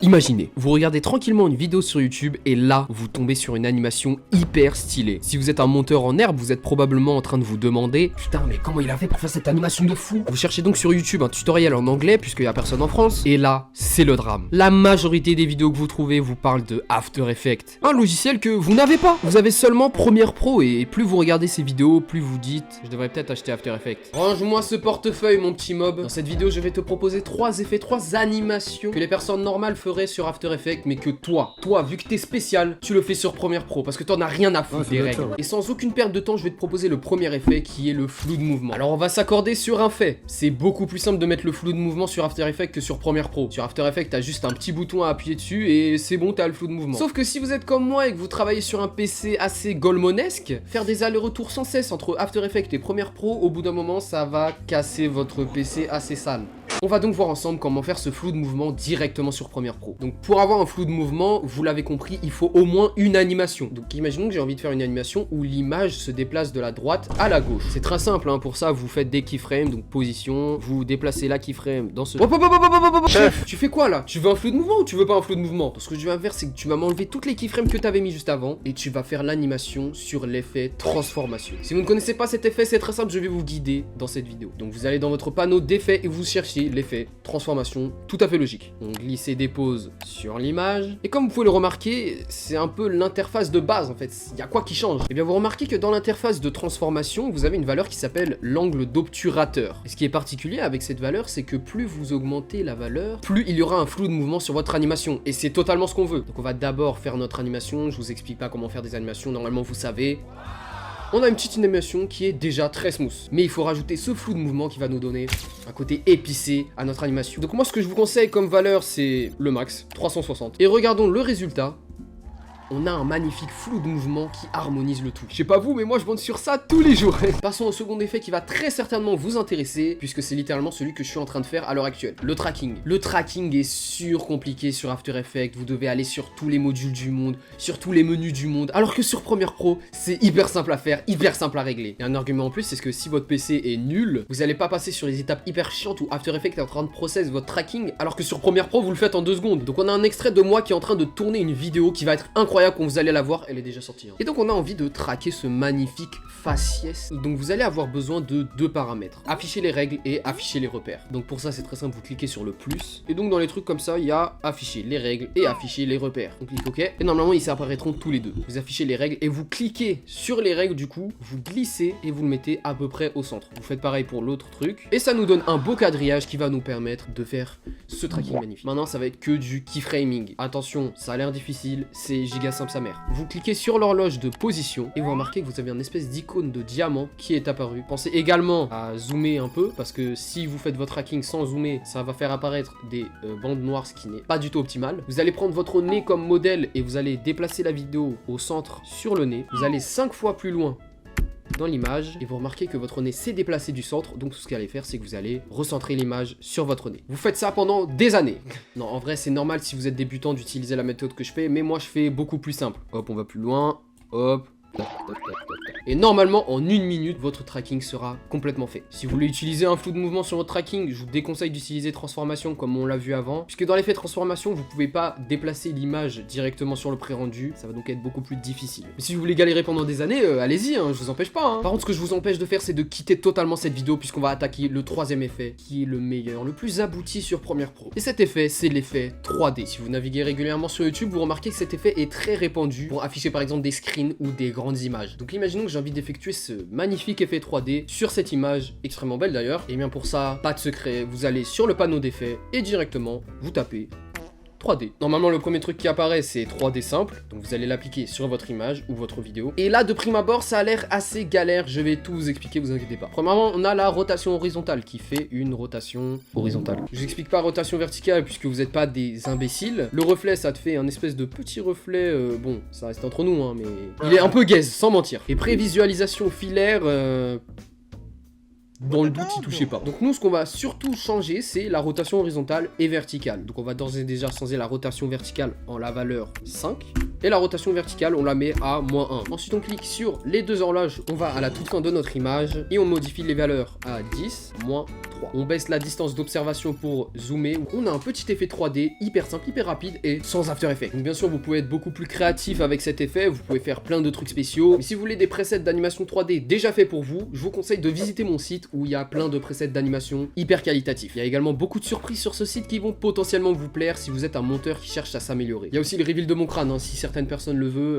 Imaginez, vous regardez tranquillement une vidéo sur YouTube et là, vous tombez sur une animation hyper stylée. Si vous êtes un monteur en herbe, vous êtes probablement en train de vous demander « Putain, mais comment il a fait pour faire cette animation de fou ?» Vous cherchez donc sur YouTube un tutoriel en anglais puisqu'il n'y a personne en France. Et là, c'est le drame. La majorité des vidéos que vous trouvez vous parlent de After Effects. Un logiciel que vous n'avez pas. Vous avez seulement Premiere Pro et plus vous regardez ces vidéos, plus vous dites « Je devrais peut-être acheter After Effects. » Range-moi ce portefeuille, mon petit mob. Dans cette vidéo, je vais te proposer 3 effets, 3 animations que les personnes normales feraient sur After Effects, mais que toi, vu que t'es spécial, tu le fais sur Premiere Pro parce que t'en as rien à foutre des règles. Et sans aucune perte de temps, je vais te proposer le premier effet qui est le flou de mouvement. Alors on va s'accorder sur un fait. C'est beaucoup plus simple de mettre le flou de mouvement sur After Effects que sur Premiere Pro. Sur After Effects, t'as juste un petit bouton à appuyer dessus et c'est bon, t'as le flou de mouvement. Sauf que si vous êtes comme moi et que vous travaillez sur un PC assez golemonesque, faire des allers-retours sans cesse entre After Effects et Premiere Pro, au bout d'un moment, ça va casser votre PC assez sale. On va donc voir ensemble comment faire ce flou de mouvement directement sur Premiere Pro. Donc pour avoir un flou de mouvement, vous l'avez compris, il faut au moins une animation. Donc imaginons que j'ai envie de faire une animation où l'image se déplace de la droite à la gauche. C'est très simple, hein. Pour ça vous faites des keyframes, donc position, vous déplacez la keyframe dans ce... Chef, tu fais quoi là? Tu veux un flou de mouvement ou tu veux pas un flou de mouvement? Ce que tu vas faire, c'est que tu vas m'enlever toutes les keyframes que tu avais mis juste avant et tu vas faire l'animation sur l'effet transformation. Si vous ne connaissez pas cet effet, c'est très simple, je vais vous guider dans cette vidéo. Donc vous allez dans votre panneau d'effets et vous cherchez l'effet transformation, tout à fait logique. On glisse et dépose sur l'image. Et comme vous pouvez le remarquer, c'est un peu l'interface de base en fait. Il y a quoi qui change? Et bien vous remarquez que dans l'interface de transformation, vous avez une valeur qui s'appelle l'angle d'obturateur. Et ce qui est particulier avec cette valeur, c'est que plus vous augmentez la valeur, plus il y aura un flou de mouvement sur votre animation. Et c'est totalement ce qu'on veut. Donc on va d'abord faire notre animation. Je vous explique pas comment faire des animations, normalement vous savez. On a une petite animation qui est déjà très smooth. Mais il faut rajouter ce flou de mouvement qui va nous donner un côté épicé à notre animation. Donc moi ce que je vous conseille comme valeur c'est le max, 360. Et regardons le résultat. On a un magnifique flou de mouvement qui harmonise le tout. Je sais pas vous, mais moi je monte sur ça tous les jours. Passons au second effet qui va très certainement vous intéresser, puisque c'est littéralement celui que je suis en train de faire à l'heure actuelle. Le tracking. Le tracking est compliqué sur After Effects. Vous devez aller sur tous les modules du monde, sur tous les menus du monde, alors que sur Premiere Pro, c'est hyper simple à faire, hyper simple à régler. Et un argument en plus, c'est que si votre PC est nul, vous allez pas passer sur les étapes hyper chiantes où After Effects est en train de process votre tracking, alors que sur Premiere Pro, vous le faites en 2 secondes. Donc on a un extrait de moi qui est en train de tourner une vidéo qui va être incroyable. Quand vous allez la voir, elle est déjà sortie. Et donc on a envie de traquer ce magnifique faciès. Donc vous allez avoir besoin de 2 paramètres. Afficher les règles et afficher les repères. Donc pour ça c'est très simple, vous cliquez sur le plus. Et donc dans les trucs comme ça, il y a afficher les règles et afficher les repères. Donc cliquez OK. Et normalement ils apparaîtront tous les deux. Vous affichez les règles et vous cliquez sur les règles du coup. Vous glissez et vous le mettez à peu près au centre. Vous faites pareil pour l'autre truc. Et ça nous donne un beau quadrillage qui va nous permettre de faire ce tracking magnifique. Maintenant ça va être que du keyframing. Attention, ça a l'air difficile, c'est giga simple sa mère. Vous cliquez sur l'horloge de position et vous remarquez que vous avez une espèce d'icône de diamant qui est apparue. Pensez également à zoomer un peu parce que si vous faites votre tracking sans zoomer, ça va faire apparaître des bandes noires, ce qui n'est pas du tout optimal. Vous allez prendre votre nez comme modèle et vous allez déplacer la vidéo au centre sur le nez. Vous allez 5 fois plus loin dans l'image et vous remarquez que votre nez s'est déplacé du centre, donc ce qu'il allez faire c'est que vous allez recentrer l'image sur votre nez. Vous faites ça pendant des années. Non, en vrai c'est normal si vous êtes débutant d'utiliser la méthode que je fais, mais moi je fais beaucoup plus simple. Hop, on va plus loin, hop. Et normalement, en 1 minute, votre tracking sera complètement fait. Si vous voulez utiliser un flou de mouvement sur votre tracking, je vous déconseille d'utiliser transformation comme on l'a vu avant, puisque dans l'effet transformation, vous pouvez pas déplacer l'image directement sur le pré-rendu, ça va donc être beaucoup plus difficile. Mais si vous voulez galérer pendant des années, allez-y, hein, je vous empêche pas. Hein. Par contre, ce que je vous empêche de faire, c'est de quitter totalement cette vidéo, puisqu'on va attaquer le 3e effet, qui est le meilleur, le plus abouti sur Premiere Pro. Et cet effet, c'est l'effet 3D. Si vous naviguez régulièrement sur YouTube, vous remarquez que cet effet est très répandu pour afficher par exemple des screens ou des grandes images. Donc imaginons que j'ai envie d'effectuer ce magnifique effet 3D sur cette image, extrêmement belle d'ailleurs. Et bien pour ça, pas de secret, vous allez sur le panneau d'effets et directement vous tapez 3D. Normalement le premier truc qui apparaît c'est 3D simple, donc vous allez l'appliquer sur votre image ou votre vidéo. Et là de prime abord ça a l'air assez galère, je vais tout vous expliquer, vous inquiétez pas. Premièrement on a la rotation horizontale qui fait une rotation horizontale. Je vous explique pas rotation verticale puisque vous n'êtes pas des imbéciles. Le reflet ça te fait un espèce de petit reflet, bon ça reste entre nous hein, mais il est un peu gaze sans mentir. Et prévisualisation filaire, dans le doute, y touchez pas. Donc nous, ce qu'on va surtout changer, c'est la rotation horizontale et verticale. Donc on va d'ores et déjà changer la rotation verticale en la valeur 5. Et la rotation verticale, on la met à -1. Ensuite, on clique sur les deux horloges, on va à la toute fin de notre image et on modifie les valeurs à 10, -3. On baisse la distance d'observation pour zoomer. On a un petit effet 3D hyper simple, hyper rapide et sans After Effects. Donc bien sûr, vous pouvez être beaucoup plus créatif avec cet effet, vous pouvez faire plein de trucs spéciaux. Mais si vous voulez des presets d'animation 3D déjà faits pour vous, je vous conseille de visiter mon site où il y a plein de presets d'animation hyper qualitatifs. Il y a également beaucoup de surprises sur ce site qui vont potentiellement vous plaire si vous êtes un monteur qui cherche à s'améliorer. Il y a aussi le reveal de mon crâne, hein, si certaines personnes le veulent,